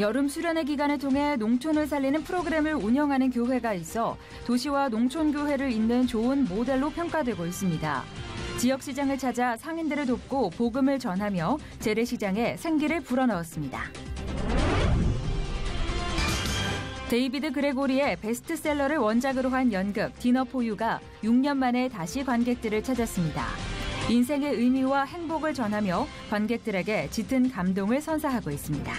여름 수련회 기간을 통해 농촌을 살리는 프로그램을 운영하는 교회가 있어 도시와 농촌교회를 잇는 좋은 모델로 평가되고 있습니다. 지역시장을 찾아 상인들을 돕고 복음을 전하며 재래시장에 생기를 불어넣었습니다. 데이비드 그레고리의 베스트셀러를 원작으로 한 연극 디너 포 유가 6년 만에 다시 관객들을 찾았습니다. 인생의 의미와 행복을 전하며 관객들에게 짙은 감동을 선사하고 있습니다.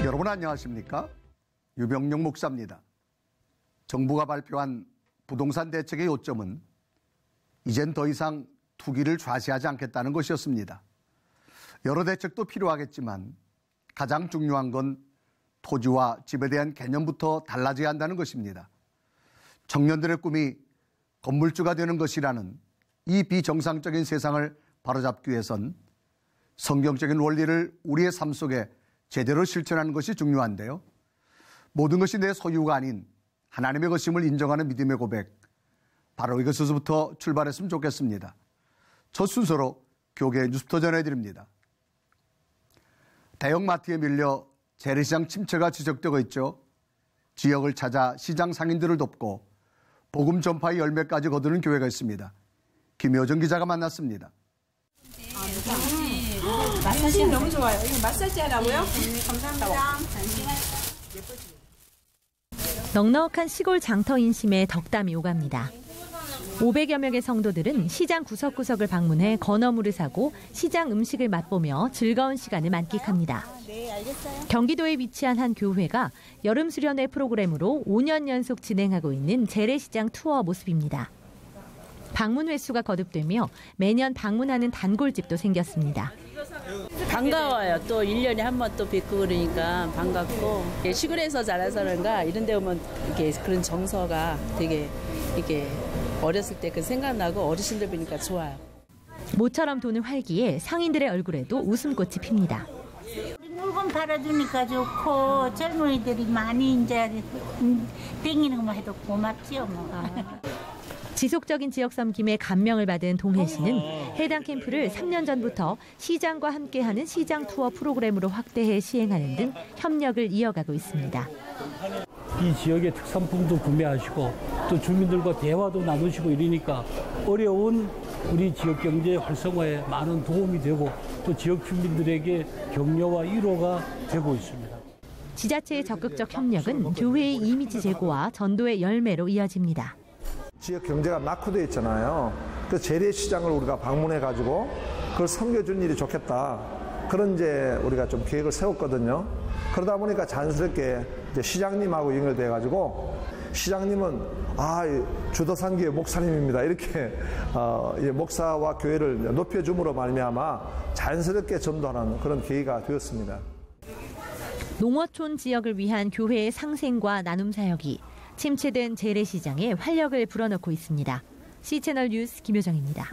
여러분 안녕하십니까? 유병용 목사입니다. 정부가 발표한 부동산 대책의 요점은 이젠 더 이상 투기를 좌시하지 않겠다는 것이었습니다. 여러 대책도 필요하겠지만 가장 중요한 건 토지와 집에 대한 개념부터 달라져야 한다는 것입니다. 청년들의 꿈이 건물주가 되는 것이라는 이 비정상적인 세상을 바로잡기 위해선 성경적인 원리를 우리의 삶 속에 제대로 실천하는 것이 중요한데요. 모든 것이 내 소유가 아닌 하나님의 것임을 인정하는 믿음의 고백, 바로 이것에서부터 출발했으면 좋겠습니다. 첫 순서로 교계 뉴스부터 전해드립니다. 대형마트에 밀려 재래시장 침체가 지적되고 있죠. 지역을 찾아 시장 상인들을 돕고 복음 전파의 열매까지 거두는 교회가 있습니다. 김효정 기자가 만났습니다. 마사지 너무 좋아요. 이거 마사지 하라고요? 감사합니다. 넉넉한 시골 장터 인심에 덕담이 오갑니다. 500여 명의 성도들은 시장 구석구석을 방문해 건어물을 사고 시장 음식을 맛보며 즐거운 시간을 만끽합니다. 경기도에 위치한 한 교회가 여름 수련회 프로그램으로 5년 연속 진행하고 있는 재래시장 투어 모습입니다. 방문 횟수가 거듭되며 매년 방문하는 단골집도 생겼습니다. 반가워요. 또 1년에 한 번 또 뵙고 그러니까 반갑고, 시골에서 자라서 그런가 이런 데 오면 이렇게 그런 정서가 되게 이렇게 어렸을 때 그 생각나고 어르신들 보니까 좋아요. 모처럼 도는 활기에 상인들의 얼굴에도 웃음꽃이 핍니다. 물건 팔아주니까 좋고 젊은이들이 많이 이제 땡기는 것만 해도 고맙지요. 뭐. 지속적인 지역 섬김에 감명을 받은 동혜 씨는 해당 캠프를 3년 전부터 시장과 함께하는 시장 투어 프로그램으로 확대해 시행하는 등 협력을 이어가고 있습니다. 이 지역의 특산품도 구매하시고 또 주민들과 대화도 나누시고 이러니까 어려운 우리 지역 경제 활성화에 많은 도움이 되고 또 지역 주민들에게 격려와 위로가 되고 있습니다. 지자체의 적극적 협력은 교회의 이미지 제고와 전도의 열매로 이어집니다. 지역 경제가 낙후되어 있잖아요. 그 재래시장을 우리가 방문해가지고 그걸 섬겨준 일이 좋겠다. 그런 이제 우리가 좀 계획을 세웠거든요. 그러다 보니까 자연스럽게 이제 시장님하고 연결돼가지고 시장님은 주도산교회 목사님입니다. 이렇게 목사와 교회를 높여줌으로 말미암아 자연스럽게 전도하는 그런 계기가 되었습니다. 농어촌 지역을 위한 교회의 상생과 나눔 사역이 침체된 재래시장에 활력을 불어넣고 있습니다. C채널 뉴스 김효정입니다.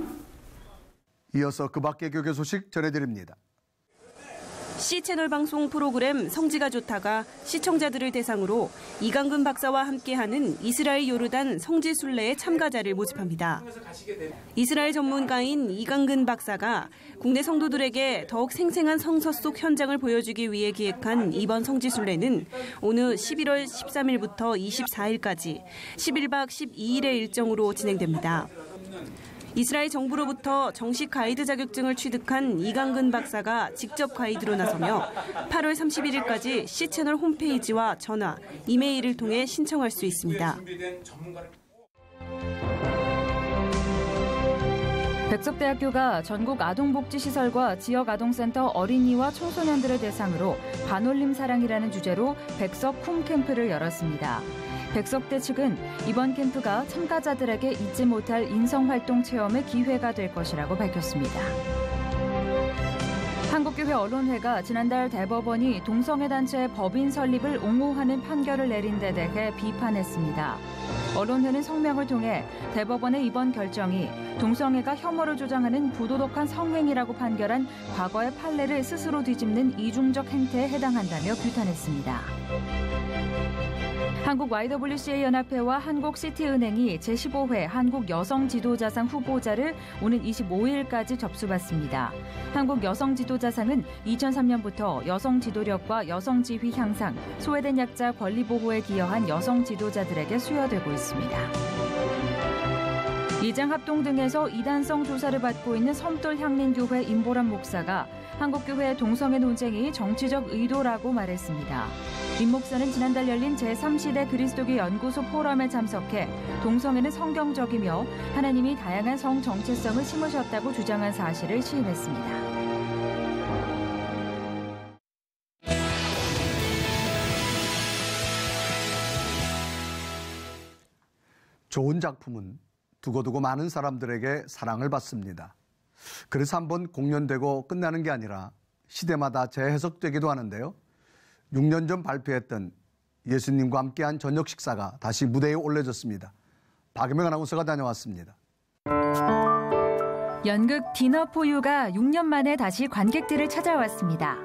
이어서 그 밖의 교계 소식 전해드립니다. C채널 방송 프로그램 성지가 좋다가 시청자들을 대상으로 이강근 박사와 함께하는 이스라엘 요르단 성지 순례의 참가자를 모집합니다. 이스라엘 전문가인 이강근 박사가 국내 성도들에게 더욱 생생한 성서 속 현장을 보여주기 위해 기획한 이번 성지 순례는 오늘 11월 13일부터 24일까지 11박 12일의 일정으로 진행됩니다. 이스라엘 정부로부터 정식 가이드 자격증을 취득한 이강근 박사가 직접 가이드로 나서며 8월 31일까지 C채널 홈페이지와 전화, 이메일을 통해 신청할 수 있습니다. 백석대학교가 전국 아동복지시설과 지역아동센터 어린이와 청소년들을 대상으로 반올림 사랑이라는 주제로 백석 쿵 캠프를 열었습니다. 백석대 측은 이번 캠프가 참가자들에게 잊지 못할 인성활동 체험의 기회가 될 것이라고 밝혔습니다. 한국교회 언론회가 지난달 대법원이 동성애 단체의 법인 설립을 옹호하는 판결을 내린 데 대해 비판했습니다. 언론회는 성명을 통해 대법원의 이번 결정이 동성애가 혐오를 조장하는 부도덕한 성행위라고 판결한 과거의 판례를 스스로 뒤집는 이중적 행태에 해당한다며 규탄했습니다. 한국 YWCA 연합회와 한국시티은행이 제15회 한국 여성 지도자상 후보자를 오는 25일까지 접수받습니다. 한국 여성 지도자상은 2003년부터 여성 지도력과 여성 지위 향상, 소외된 약자 권리 보호에 기여한 여성 지도자들에게 수여되고 있습니다. 이장합동 등에서 이단성 조사를 받고 있는 섬돌 향림교회 임보람 목사가 한국교회 동성애 논쟁이 정치적 의도라고 말했습니다. 임 목사는 지난달 열린 제3시대 그리스도교 연구소 포럼에 참석해 동성애는 성경적이며 하나님이 다양한 성 정체성을 심으셨다고 주장한 사실을 시인했습니다. 좋은 작품은 두고두고 많은 사람들에게 사랑을 받습니다. 그래서 한번 공연되고 끝나는 게 아니라 시대마다 재해석되기도 하는데요. 6년 전 발표했던 예수님과 함께한 저녁 식사가 다시 무대에 올려졌습니다. 박유명 아나운서가 다녀왔습니다. 연극 디너 포 유가 6년 만에 다시 관객들을 찾아왔습니다.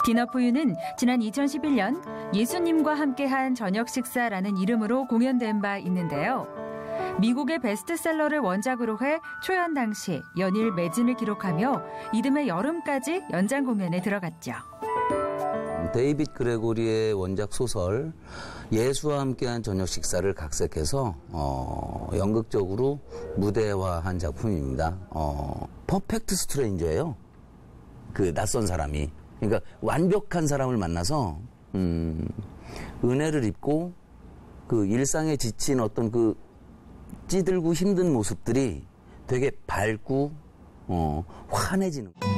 디너 포 유는 지난 2011년 예수님과 함께한 저녁 식사라는 이름으로 공연된 바 있는데요. 미국의 베스트셀러를 원작으로 해 초연 당시 연일 매진을 기록하며 이듬해 여름까지 연장 공연에 들어갔죠. 데이빗 그레고리의 원작 소설 예수와 함께한 저녁 식사를 각색해서 연극적으로 무대화한 작품입니다. 퍼펙트 스트레인저예요. 그 낯선 사람이. 그러니까 완벽한 사람을 만나서 은혜를 입고 그 일상에 지친 어떤 그 찌들고 힘든 모습들이 되게 밝고 환해지는 거예요.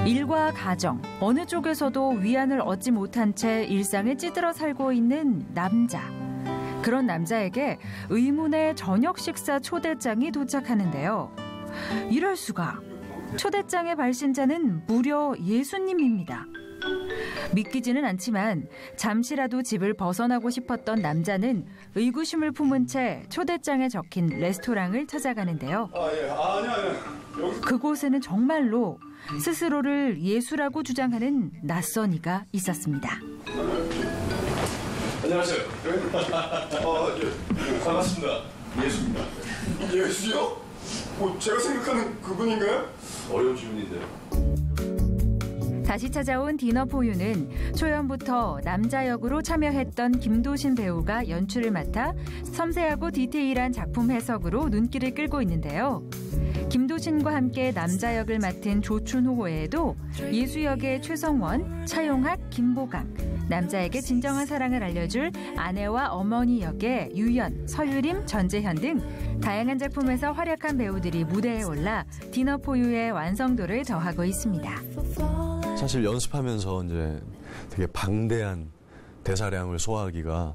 일과 가정, 어느 쪽에서도 위안을 얻지 못한 채 일상을 찌들어 살고 있는 남자. 그런 남자에게 의문의 저녁 식사 초대장이 도착하는데요. 이럴 수가. 초대장의 발신자는 무려 예수님입니다. 믿기지는 않지만 잠시라도 집을 벗어나고 싶었던 남자는 의구심을 품은 채 초대장에 적힌 레스토랑을 찾아가는데요. 그곳에는 정말로 스스로를 예수라고 주장하는 낯선이가 있었습니다. 안녕하세요. 반갑습니다. 예수입니다. 예수요? 제가 생각하는 그분인가요? 어려운 질문인데요. 다시 찾아온 디너 포 유는 초연부터 남자 역으로 참여했던 김도신 배우가 연출을 맡아 섬세하고 디테일한 작품 해석으로 눈길을 끌고 있는데요. 김도신과 함께 남자 역을 맡은 조춘호 외에도 예수 역의 최성원, 차용학, 김보강, 남자에게 진정한 사랑을 알려줄 아내와 어머니 역의 유연, 서유림, 전재현 등 다양한 작품에서 활약한 배우들이 무대에 올라 디너 포 유의 완성도를 더하고 있습니다. 사실 연습하면서 이제 되게 방대한 대사량을 소화하기가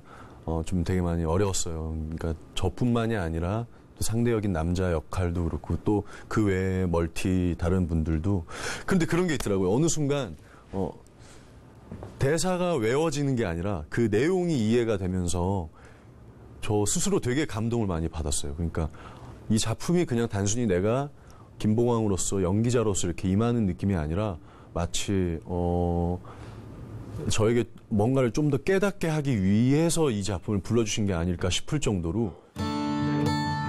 좀 되게 많이 어려웠어요. 그러니까 저뿐만이 아니라 또 상대역인 남자 역할도 그렇고 또 그 외에 멀티 다른 분들도. 그런데 그런 게 있더라고요. 어느 순간 대사가 외워지는 게 아니라 그 내용이 이해가 되면서 저 스스로 되게 감동을 많이 받았어요. 그러니까 이 작품이 그냥 단순히 내가 김봉왕으로서 연기자로서 이렇게 임하는 느낌이 아니라 마치 저에게 뭔가를 좀 더 깨닫게 하기 위해서 이 작품을 불러주신 게 아닐까 싶을 정도로.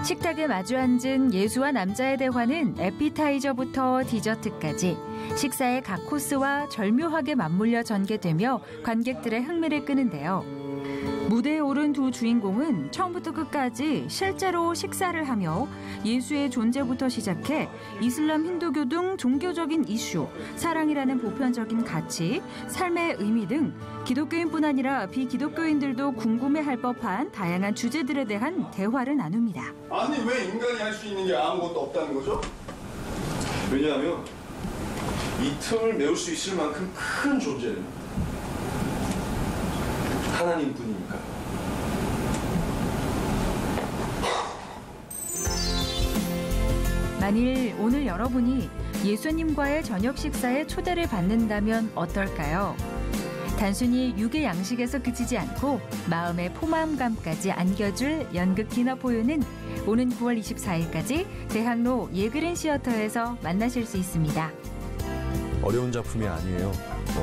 식탁에 마주 앉은 예수와 남자의 대화는 에피타이저부터 디저트까지 식사의 각 코스와 절묘하게 맞물려 전개되며 관객들의 흥미를 끄는데요. 무대에 오른 두 주인공은 처음부터 끝까지 실제로 식사를 하며 예수의 존재부터 시작해 이슬람, 힌두교 등 종교적인 이슈, 사랑이라는 보편적인 가치, 삶의 의미 등 기독교인뿐 아니라 비기독교인들도 궁금해할 법한 다양한 주제들에 대한 대화를 나눕니다. 아니 왜 인간이 할 수 있는 게 아무것도 없다는 거죠? 왜냐하면 이 틈을 메울 수 있을 만큼 큰 존재는 하나님뿐이니까. 만일 오늘 여러분이 예수님과의 저녁 식사에 초대를 받는다면 어떨까요? 단순히 육의 양식에서 그치지 않고 마음의 포만감까지 안겨줄 연극 디너 포 유는 오는 9월 24일까지 대학로 예그린 시어터에서 만나실 수 있습니다. 어려운 작품이 아니에요.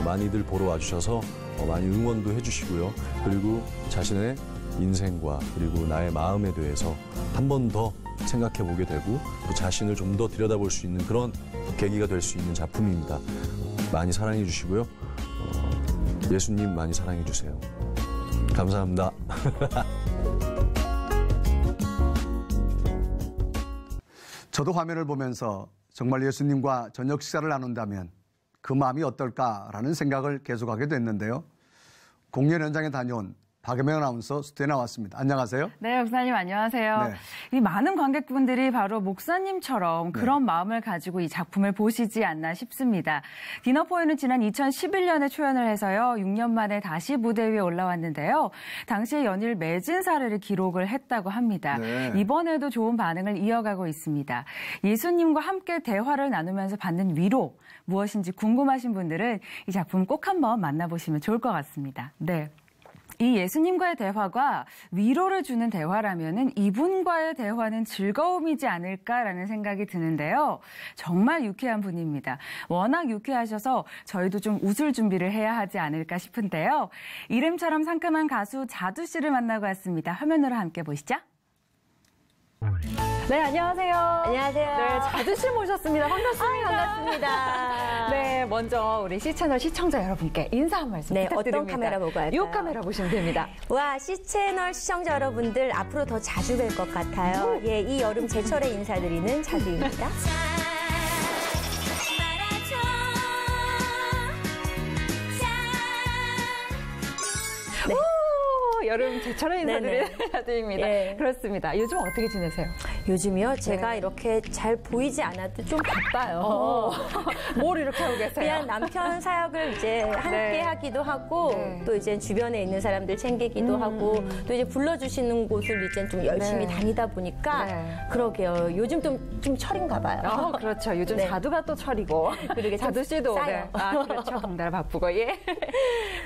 많이들 보러 와주셔서 많이 응원도 해주시고요. 그리고 자신의 인생과 그리고 나의 마음에 대해서 한 번 더 생각해보게 되고 또 자신을 좀 더 들여다볼 수 있는 그런 계기가 될 수 있는 작품입니다. 많이 사랑해 주시고요. 예수님 많이 사랑해 주세요. 감사합니다. 저도 화면을 보면서 정말 예수님과 저녁 식사를 나눈다면 그 마음이 어떨까라는 생각을 계속하게 됐는데요. 공연 현장에 다녀온 박예명 아나운서 스튜디오에 나왔습니다. 안녕하세요. 네, 목사님 안녕하세요. 네. 이 많은 관객분들이 바로 목사님처럼 그런 마음을 가지고 이 작품을 보시지 않나 싶습니다. 디너포에는 지난 2011년에 초연을 해서요. 6년 만에 다시 무대 위에 올라왔는데요. 당시에 연일 매진 사례를 기록을 했다고 합니다. 네. 이번에도 좋은 반응을 이어가고 있습니다. 예수님과 함께 대화를 나누면서 받는 위로 무엇인지 궁금하신 분들은 이 작품 꼭 한번 만나보시면 좋을 것 같습니다. 네. 이 예수님과의 대화가 위로를 주는 대화라면은 이분과의 대화는 즐거움이지 않을까라는 생각이 드는데요. 정말 유쾌한 분입니다. 워낙 유쾌하셔서 저희도 좀 웃을 준비를 해야 하지 않을까 싶은데요. 이름처럼 상큼한 가수 자두 씨를 만나고 왔습니다. 화면으로 함께 보시죠. 네, 안녕하세요. 안녕하세요. 네, 자두 씨 모셨습니다. 반갑습니다. 반갑습니다. 네, 먼저 우리 C채널 시청자 여러분께 인사 한 말씀 부탁드립니다. 어떤 카메라 보고 할까요? 이 카메라 보시면 됩니다. 와, C채널 시청자 여러분들 앞으로 더 자주 뵐 것 같아요. 예, 이 여름 제철에 인사드리는 자두입니다. 네. 여름 제철에 인사드리는 자두입니다. 예. 그렇습니다. 요즘 어떻게 지내세요? 요즘이요? 제가 이렇게 잘 보이지 않아도 좀 바빠요. 뭘 이렇게 하고 계세요? 그냥 남편 사역을 이제 함께 하기도 하고 또 이제 주변에 있는 사람들 챙기기도 하고 또 이제 불러주시는 곳을 이제 좀 열심히 다니다 보니까 그러게요. 요즘 좀 철인가 봐요. 그렇죠. 요즘 자두가 또 철이고. 그러게 자두 씨도. 싸요. 그렇죠. 덩달아 바쁘고. 예.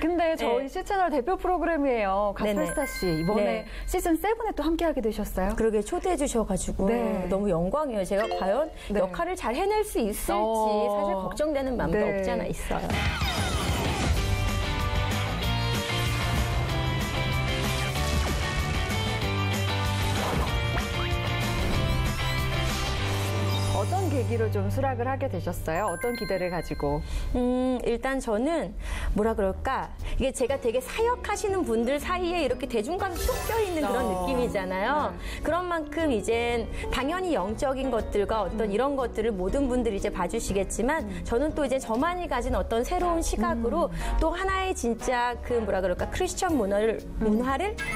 근데 저희 C채널 대표 프로그램이에요. 가스펠스타 씨. 이번에 시즌 7에 또 함께하게 되셨어요. 그러게 초대해 주셔가지고 너무 영광이에요. 제가 과연 역할을 잘 해낼 수 있을지 사실 걱정되는 마음도 없지 않아 있어요. 어떤 계기로 좀 수락을 하게 되셨어요? 어떤 기대를 가지고? 일단 저는 뭐라 그럴까, 이게 제가 되게 사역하시는 분들 사이에 이렇게 대중과도 쏙 껴있는 그런 느낌이잖아요. 그런 만큼 이젠 당연히 영적인 것들과 어떤 이런 것들을 모든 분들이 이제 봐주시겠지만 저는 또 이제 저만이 가진 어떤 새로운 시각으로 또 하나의 진짜 그 뭐라 그럴까, 크리스천 문화를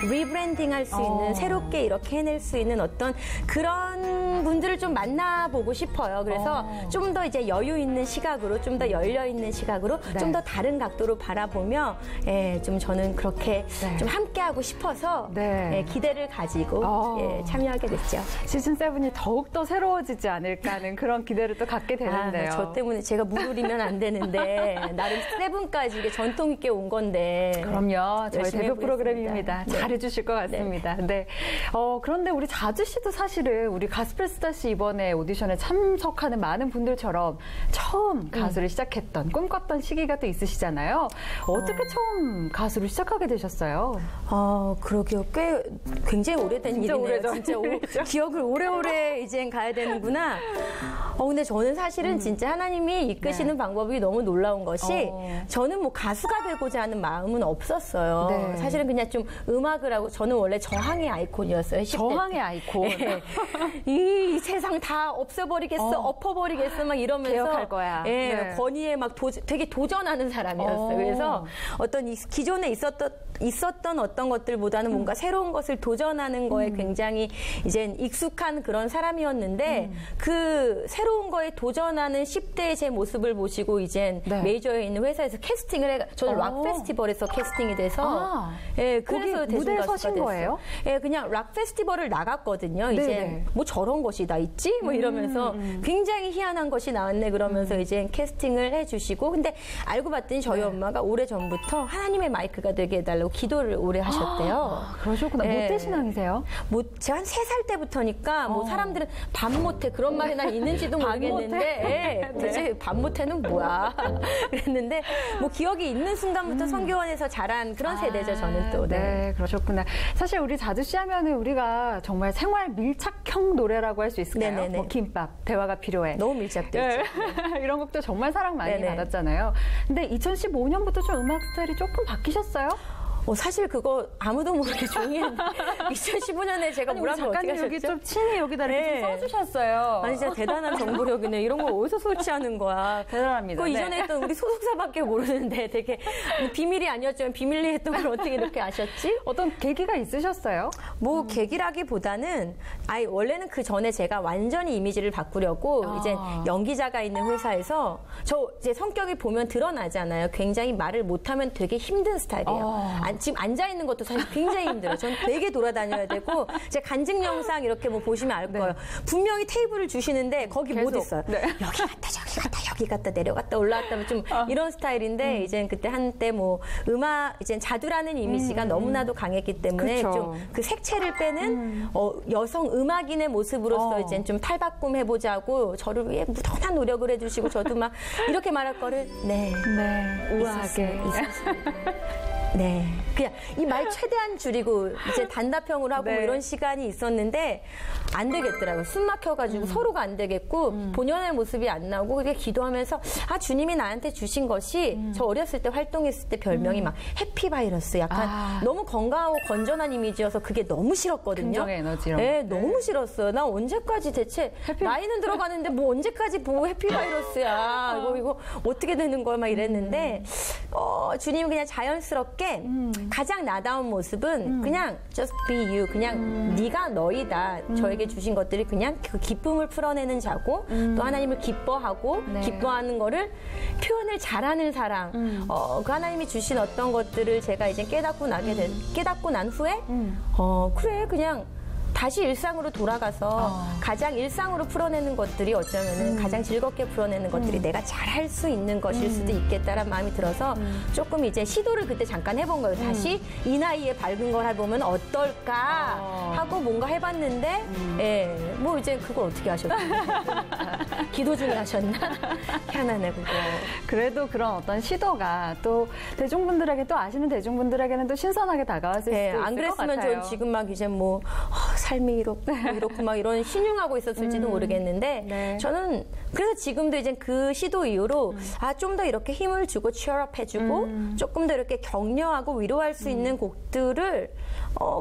리브랜딩할 수 있는, 새롭게 이렇게 해낼 수 있는 어떤 그런 분들을 좀 만나보고 싶어요. 그래서 좀 더 이제 여유 있는 시각으로, 좀 더 열려 있는 시각으로, 좀 더 다른 각도로 바라보며, 좀 저는 그렇게 좀 함께하고 싶어서 기대를 가지고 참여하게 됐죠. 시즌 7이 더욱 더 새로워지지 않을까 하는 그런 기대를 또 갖게 되는데요. 저 때문에 제가 무르리면 안 되는데 나름 7까지 이게 전통 있게 온 건데. 그럼요. 저희 대표 프로그램입니다. 네. 잘해주실 것 같습니다. 네. 그런데 우리 자주 씨도 사실은 우리 가스펠스타 씨 이번에 오디션에 참석하는 많은 분들처럼 처음 가수를 시작했던, 꿈꿨던 시기가 또 있으시잖아요. 어떻게 처음 가수를 시작하게 되셨어요? 그러게요. 굉장히 오래된 일이네요. 오래전. 진짜 기억을 오래오래 이젠 가야 되는구나. 근데 저는 사실은 진짜 하나님이 이끄시는 방법이 너무 놀라운 것이 저는 뭐 가수가 되고자 하는 마음은 없었어요. 사실은 그냥 좀 음악을 하고, 저는 원래 저항의 아이콘이었어요. 10대 저항의 아이콘. 이 세상 다 없애버리겠어, 엎어버리겠어 막 이러면서 개혁할 거야. 권위에 막 되게 도전하는 사람이었어요. 그래서 어떤 기존에 있었던 어떤 것들보다는 뭔가 새로운 것을 도전하는 거에 굉장히 이제 익숙한 그런 사람이었는데 그 새로운 거에 도전하는 10대의 제 모습을 보시고 이젠 메이저에 있는 회사에서 캐스팅을 해. 저는 락 페스티벌에서 캐스팅이 돼서 그래서 무대에 서신 됐어요. 거예요? 그냥 락 페스티벌을 나갔거든요. 이제 뭐 저런 거 것이 다 있지? 뭐 이러면서 굉장히 희한한 것이 나왔네 그러면서 이제 캐스팅을 해주시고 근데 알고 봤더니 저희 엄마가 오래전부터 하나님의 마이크가 되게 해달라고 기도를 오래 하셨대요. 그러셨구나. 네. 모태신앙이세요? 제가 한 3살 때부터니까 뭐 사람들은 밥 못해 그런 말이 난 있는지도 모르겠는데 도대체 밥 못해는 뭐야 그랬는데 뭐 기억이 있는 순간부터 성교원에서 자란 그런 세대죠 저는 또. 네, 그러셨구나. 사실 우리 자두씨 하면은 우리가 정말 생활 밀착형 노래라고 할 수 있을까요? 네네네. 뭐 김밥, 대화가 필요해. 너무 밀착돼 있죠. 이런 곡도 정말 사랑 많이 네네. 받았잖아요. 근데 2015년부터 좀 음악 스타일이 조금 바뀌셨어요? 사실 그거 아무도 모르게 종이했는데 2015년에 제가 뭐라고 어떻게 하셨죠? 여기 좀 친히 여기다 이렇게 좀 써주셨어요. 아니 진짜 대단한 정보력이네. 이런 걸 어디서 설치하는 거야. 대단합니다. 그거 이전에 했던 우리 소속사밖에 모르는데 되게 비밀이 아니었지만 비밀리 했던 걸 어떻게 이렇게 아셨지? 어떤 계기가 있으셨어요? 뭐 계기라기보다는 원래는 그 전에 제가 완전히 이미지를 바꾸려고 이제 연기자가 있는 회사에서 저 이제 성격이 보면 드러나잖아요. 굉장히 말을 못하면 되게 힘든 스타일이에요. 지금 앉아 있는 것도 사실 굉장히 힘들어요. 전 되게 돌아다녀야 되고 제 간증 영상 이렇게 뭐 보시면 알 거예요. 분명히 테이블을 주시는데 거기 못 있어요. 여기 갔다 저기 갔다 여기 갔다 내려갔다 올라갔다 좀 이런 스타일인데 이제 그때 한때 뭐 음악 이제 자두라는 이미지가 너무나도 강했기 때문에 좀 그 색채를 빼는 여성 음악인의 모습으로서 이제 좀 탈바꿈 해보자고 저를 위해 무던한 노력을 해주시고 저도 막 이렇게 말할 거를 우아하게 있었습니다. 네. 그냥 이 말 최대한 줄이고 이제 단답형으로 하고 뭐 이런 시간이 있었는데 안 되겠더라고요. 숨 막혀가지고 서로가 안 되겠고 본연의 모습이 안 나오고 그게 기도하면서 주님이 나한테 주신 것이 저 어렸을 때 활동했을 때 별명이 막 해피바이러스 약간 너무 건강하고 건전한 이미지여서 그게 너무 싫었거든요. 긍정의 에너지로. 네, 너무 싫었어요. 나 언제까지 대체 나이는 들어가는데 뭐 언제까지 뭐 해피바이러스야. 이거 어떻게 되는 거야 막 이랬는데 주님은 그냥 자연스럽게 가장 나다운 모습은 그냥 just be you 그냥 네가 너이다. 저에게 주신 것들이 그냥 그 기쁨을 풀어내는 자고 또 하나님을 기뻐하고 기뻐하는 거를 표현을 잘하는 사람 그 하나님이 주신 어떤 것들을 제가 이제 깨닫고 난 후에 그래 그냥 다시 일상으로 돌아가서 가장 일상으로 풀어내는 것들이 어쩌면은 가장 즐겁게 풀어내는 것들이 내가 잘할 수 있는 것일 수도 있겠다라는 마음이 들어서 조금 이제 시도를 그때 잠깐 해본 거예요. 다시 이 나이에 밝은 걸 해보면 어떨까 하고 뭔가 해봤는데 뭐 이제 그걸 어떻게 하셨어요? 기도 중에 하셨나? 희한하네 그거. 그래도 그런 어떤 시도가 또 대중분들에게 또 아시는 대중분들에게는 또 신선하게 다가왔을 수도 있을 것 같아요. 안 그랬으면 전 지금 막 이제 뭐 삶이 이렇고 막 이런 신용하고 있었을지도 모르겠는데 저는 그래서 지금도 이제 그 시도 이후로 좀 더 이렇게 힘을 주고 cheer업 해주고 조금 더 이렇게 격려하고 위로할 수 있는 곡들을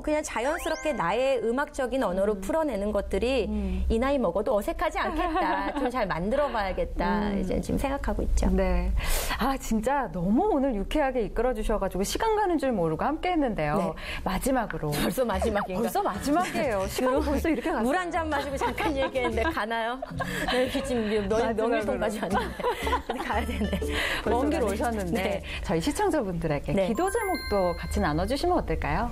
그냥 자연스럽게 나의 음악적인 언어로 풀어내는 것들이 이 나이 먹어도 어색하지 않겠다. 좀 잘 만들어봐야겠다. 이제 지금 생각하고 있죠. 네. 진짜 너무 오늘 유쾌하게 이끌어주셔가지고 시간 가는 줄 모르고 함께했는데요. 마지막으로. 벌써 마지막인가? 벌써 마지막이에요. 시간 벌써 이렇게 갔어요. 물 한 잔 마시고 잠깐 얘기했는데 가나요? 네, 지금 명일동까지 왔는데 가야 되네. 먼 길 오셨는데 저희 시청자분들에게 기도 제목도 같이 나눠주시면 어떨까요?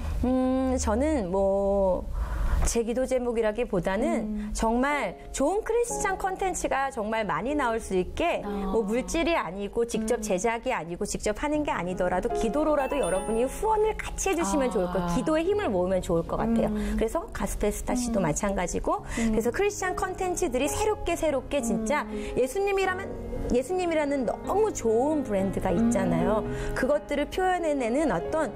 저는 제 기도 제목이라기보다는 정말 좋은 크리스찬 콘텐츠가 정말 많이 나올 수 있게 뭐 물질이 아니고 직접 제작이 아니고 직접 하는 게 아니더라도 기도로라도 여러분이 후원을 같이 해주시면 좋을 것 같아요. 기도의 힘을 모으면 좋을 것 같아요. 그래서 가스펠 스타시도 마찬가지고 그래서 크리스찬 콘텐츠들이 새롭게 진짜 예수님이라는 너무 좋은 브랜드가 있잖아요. 그것들을 표현해내는 어떤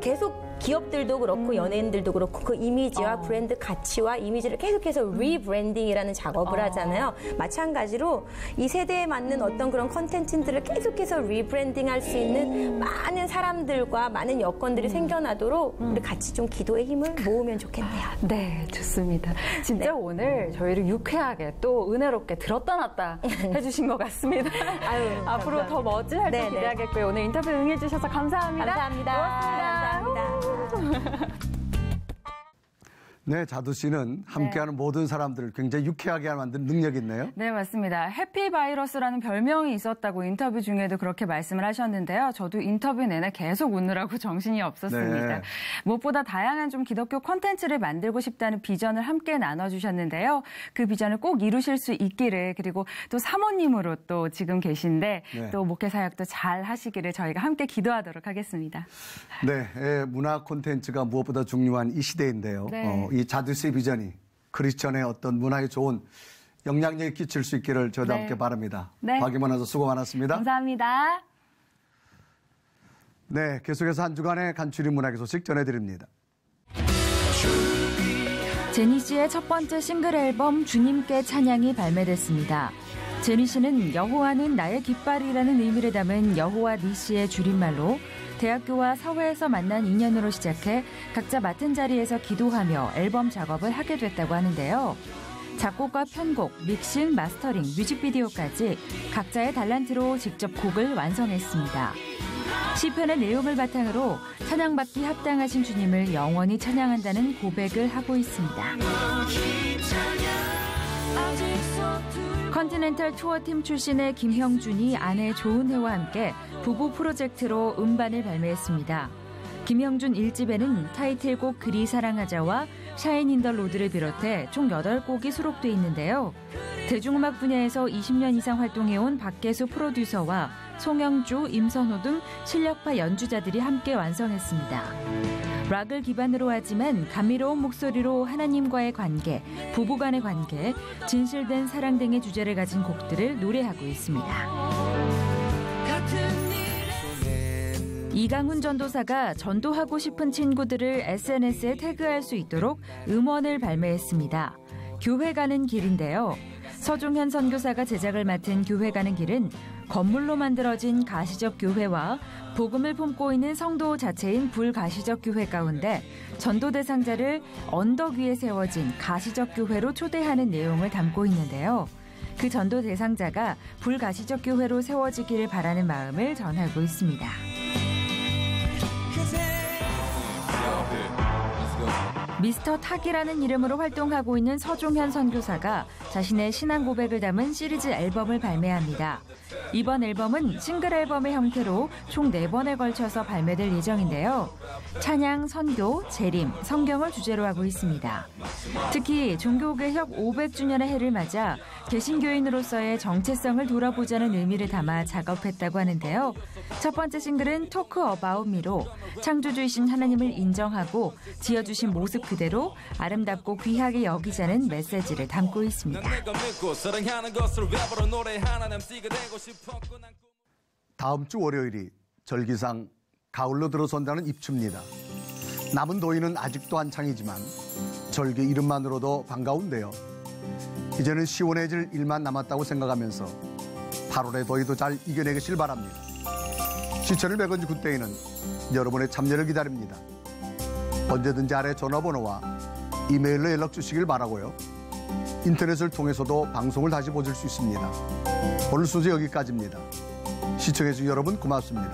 계속 기업들도 그렇고 연예인들도 그렇고 그 이미지와 브랜드 가치와 이미지를 계속해서 리브랜딩이라는 작업을 하잖아요. 마찬가지로 이 세대에 맞는 어떤 그런 컨텐츠들을 계속해서 리브랜딩할 수 있는 많은 사람들과 많은 여건들이 생겨나도록 우리 같이 좀 기도의 힘을 모으면 좋겠네요. 네, 좋습니다. 진짜 오늘 저희를 유쾌하게 또 은혜롭게 들었다 놨다 해주신 것 같습니다. 앞으로 감사합니다. 더 멋진 활동 기대하겠고요. 오늘 인터뷰 응해주셔서 감사합니다. 감사합니다. 고맙습니다. 감사합니다. 네, 자두 씨는 함께하는 모든 사람들을 굉장히 유쾌하게 만드는 능력이 있네요. 네, 맞습니다. 해피바이러스라는 별명이 있었다고 인터뷰 중에도 그렇게 말씀을 하셨는데요. 저도 인터뷰 내내 계속 웃느라고 정신이 없었습니다. 네. 무엇보다 다양한 좀 기독교 콘텐츠를 만들고 싶다는 비전을 함께 나눠주셨는데요. 그 비전을 꼭 이루실 수 있기를, 그리고 또 사모님으로 또 지금 계신데 네. 또 목회 사역도 잘 하시기를 저희가 함께 기도하도록 하겠습니다. 네, 문화 콘텐츠가 무엇보다 중요한 이 시대인데요. 네. 이 자두 씨의 비전이 크리스천의 어떤 문화에 좋은 영향력을 끼칠 수 있기를 저도 함께 바랍니다. 네. 박임원 수고 많았습니다. 감사합니다. 네, 계속해서 한 주간의 간추린 문학의 소식 전해드립니다. 제니 씨의 첫 번째 싱글 앨범 주님께 찬양이 발매됐습니다. 제니 씨는 여호와는 나의 깃발이라는 의미를 담은 여호와 니시의 줄임말로 대학교와 사회에서 만난 인연으로 시작해 각자 맡은 자리에서 기도하며 앨범 작업을 하게 됐다고 하는데요. 작곡과 편곡, 믹싱, 마스터링, 뮤직비디오까지 각자의 달란트로 직접 곡을 완성했습니다. 시편의 내용을 바탕으로 찬양받기 합당하신 주님을 영원히 찬양한다는 고백을 하고 있습니다. 컨티넨탈 투어팀 출신의 김형준이 아내 조은혜와 함께 부부 프로젝트로 음반을 발매했습니다. 김형준 1집에는 타이틀곡 그리 사랑하자와 샤인 인 더 로드를 비롯해 총 8곡이 수록돼 있는데요. 대중음악 분야에서 20년 이상 활동해온 박계수 프로듀서와 송영주, 임선호 등 실력파 연주자들이 함께 완성했습니다. 락을 기반으로 하지만 감미로운 목소리로 하나님과의 관계, 부부간의 관계, 진실된 사랑 등의 주제를 가진 곡들을 노래하고 있습니다. 이강훈 전도사가 전도하고 싶은 친구들을 SNS에 태그할 수 있도록 음원을 발매했습니다. 교회 가는 길인데요. 서종현 선교사가 제작을 맡은 교회 가는 길은 건물로 만들어진 가시적 교회와 복음을 품고 있는 성도 자체인 불가시적 교회 가운데 전도 대상자를 언덕 위에 세워진 가시적 교회로 초대하는 내용을 담고 있는데요. 그 전도 대상자가 불가시적 교회로 세워지기를 바라는 마음을 전하고 있습니다. 미스터 탁이라는 이름으로 활동하고 있는 서종현 선교사가 자신의 신앙 고백을 담은 시리즈 앨범을 발매합니다. 이번 앨범은 싱글 앨범의 형태로 총 4번에 걸쳐서 발매될 예정인데요. 찬양, 선교, 재림, 성경을 주제로 하고 있습니다. 특히 종교개혁 500주년의 해를 맞아 개신교인으로서의 정체성을 돌아보자는 의미를 담아 작업했다고 하는데요. 첫 번째 싱글은 토크 어바웃 미로 창조주이신 하나님을 인정하고 지어주신 모습 그대로 아름답고 귀하게 여기자는 메시지를 담고 있습니다. 다음 주 월요일이 절기상 가을로 들어선다는 입추입니다. 남은 더위는 아직도 한창이지만 절기 이름만으로도 반가운데요. 이제는 시원해질 일만 남았다고 생각하면서 8월의 더위도 잘 이겨내길 바랍니다. 시천을 100원지 굿데이는 여러분의 참여를 기다립니다. 언제든지 아래 전화번호와 이메일로 연락 주시길 바라고요. 인터넷을 통해서도 방송을 다시 보실 수 있습니다. 오늘 소식 여기까지입니다. 시청해주신 여러분 고맙습니다.